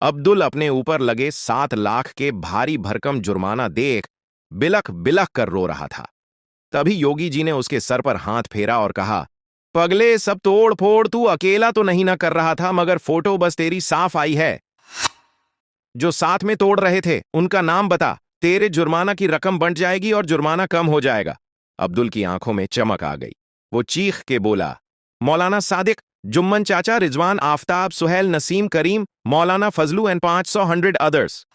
अब्दुल अपने ऊपर लगे 7 लाख के भारी भरकम जुर्माना देख बिलख बिलख कर रो रहा था। तभी योगी जी ने उसके सर पर हाथ फेरा और कहा, पगले, सब तोड़ फोड़ तू अकेला तो नहीं ना कर रहा था, मगर फोटो बस तेरी साफ आई है। जो साथ में तोड़ रहे थे उनका नाम बता, तेरे जुर्माना की रकम बंट जाएगी और जुर्माना कम हो जाएगा। अब्दुल की आंखों में चमक आ गई। वो चीख के बोला, मौलाना सादिक, जुम्मन चाचा, रिजवान आफताब, सुहेल, नसीम, करीम, मौलाना फजलू एंड 500 अदर्स।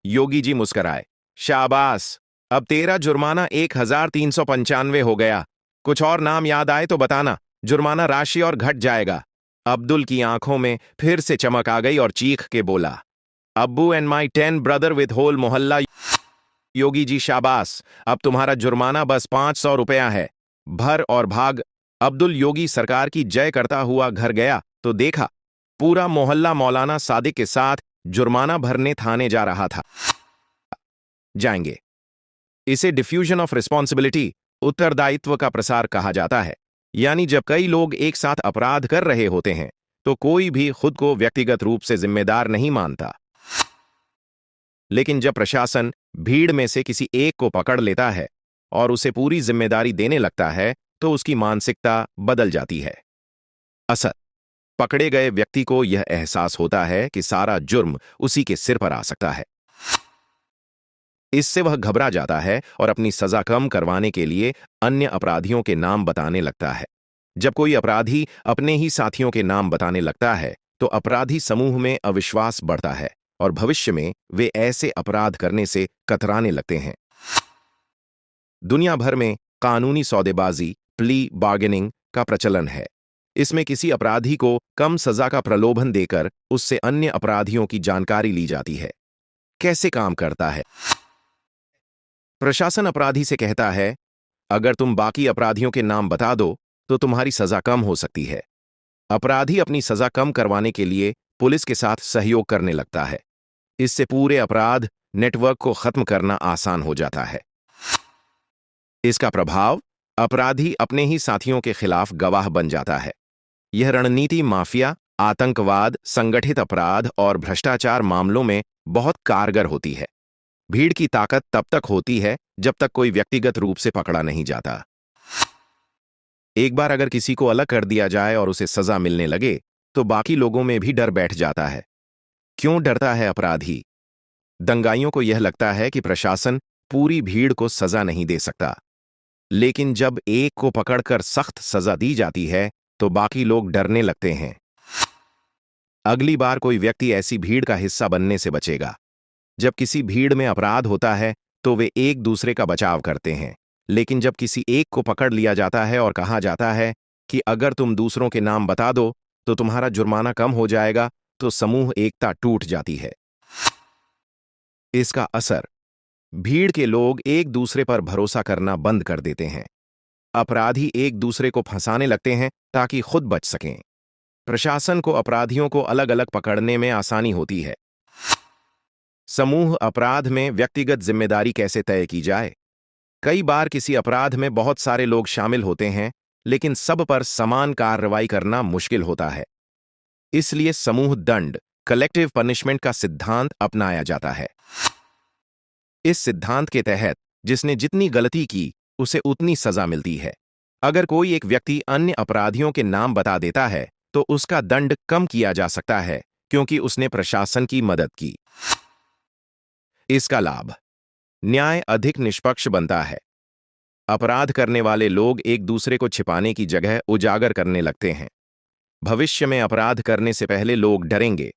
योगी जी मुस्कराए। शाबाश, अब तेरा जुर्माना 1395 हो गया। कुछ और नाम याद आए तो बताना, जुर्माना राशि और घट जाएगा। अब्दुल की आंखों में फिर से चमक आ गई और चीख के बोला, अब्बू and my 10 brother with whole मोहल्ला। योगी जी शाबाश, अब तुम्हारा जुर्माना बस 500 रुपया है। भर और भाग। अब्दुल योगी सरकार की जय करता हुआ घर गया तो देखा पूरा मोहल्ला मौलाना सादिक के साथ जुर्माना भरने थाने जा रहा था। जाएंगे। इसे डिफ्यूजन ऑफ रिस्पॉन्सिबिलिटी, उत्तरदायित्व का प्रसार कहा जाता है। यानी जब कई लोग एक साथ अपराध कर रहे होते हैं तो कोई भी खुद को व्यक्तिगत रूप से जिम्मेदार नहीं मानता, लेकिन जब प्रशासन भीड़ में से किसी एक को पकड़ लेता है और उसे पूरी जिम्मेदारी देने लगता है तो उसकी मानसिकता बदल जाती है। असर, पकड़े गए व्यक्ति को यह एहसास होता है कि सारा जुर्म उसी के सिर पर आ सकता है। इससे वह घबरा जाता है और अपनी सजा कम करवाने के लिए अन्य अपराधियों के नाम बताने लगता है। जब कोई अपराधी अपने ही साथियों के नाम बताने लगता है तो अपराधी समूह में अविश्वास बढ़ता है और भविष्य में वे ऐसे अपराध करने से कतराने लगते हैं। दुनिया भर में कानूनी सौदेबाजी, प्ली बार्गेनिंग का प्रचलन है। इसमें किसी अपराधी को कम सजा का प्रलोभन देकर उससे अन्य अपराधियों की जानकारी ली जाती है। कैसे काम करता है? प्रशासन अपराधी से कहता है, अगर तुम बाकी अपराधियों के नाम बता दो तो तुम्हारी सजा कम हो सकती है। अपराधी अपनी सजा कम करवाने के लिए पुलिस के साथ सहयोग करने लगता है। इससे पूरे अपराध नेटवर्क को खत्म करना आसान हो जाता है। इसका प्रभाव, अपराधी अपने ही साथियों के खिलाफ गवाह बन जाता है। यह रणनीति माफिया, आतंकवाद, संगठित अपराध और भ्रष्टाचार मामलों में बहुत कारगर होती है। भीड़ की ताकत तब तक होती है जब तक कोई व्यक्तिगत रूप से पकड़ा नहीं जाता। एक बार अगर किसी को अलग कर दिया जाए और उसे सजा मिलने लगे तो बाकी लोगों में भी डर बैठ जाता है। क्यों डरता है अपराधी? दंगाइयों को यह लगता है कि प्रशासन पूरी भीड़ को सजा नहीं दे सकता, लेकिन जब एक को पकड़कर सख्त सजा दी जाती है तो बाकी लोग डरने लगते हैं। अगली बार कोई व्यक्ति ऐसी भीड़ का हिस्सा बनने से बचेगा। जब किसी भीड़ में अपराध होता है तो वे एक दूसरे का बचाव करते हैं, लेकिन जब किसी एक को पकड़ लिया जाता है और कहा जाता है कि अगर तुम दूसरों के नाम बता दो तो तुम्हारा जुर्माना कम हो जाएगा, तो समूह एकता टूट जाती है। इसका असर, भीड़ के लोग एक दूसरे पर भरोसा करना बंद कर देते हैं। अपराधी एक दूसरे को फंसाने लगते हैं ताकि खुद बच सकें। प्रशासन को अपराधियों को अलग अलग पकड़ने में आसानी होती है। समूह अपराध में व्यक्तिगत जिम्मेदारी कैसे तय की जाए? कई बार किसी अपराध में बहुत सारे लोग शामिल होते हैं, लेकिन सब पर समान कार्रवाई करना मुश्किल होता है। इसलिए समूह दंड, कलेक्टिव पनिशमेंट का सिद्धांत अपनाया जाता है। इस सिद्धांत के तहत जिसने जितनी गलती की उसे उतनी सजा मिलती है। अगर कोई एक व्यक्ति अन्य अपराधियों के नाम बता देता है तो उसका दंड कम किया जा सकता है क्योंकि उसने प्रशासन की मदद की। इसका लाभ, न्याय अधिक निष्पक्ष बनता है। अपराध करने वाले लोग एक दूसरे को छिपाने की जगह उजागर करने लगते हैं। भविष्य में अपराध करने से पहले लोग डरेंगे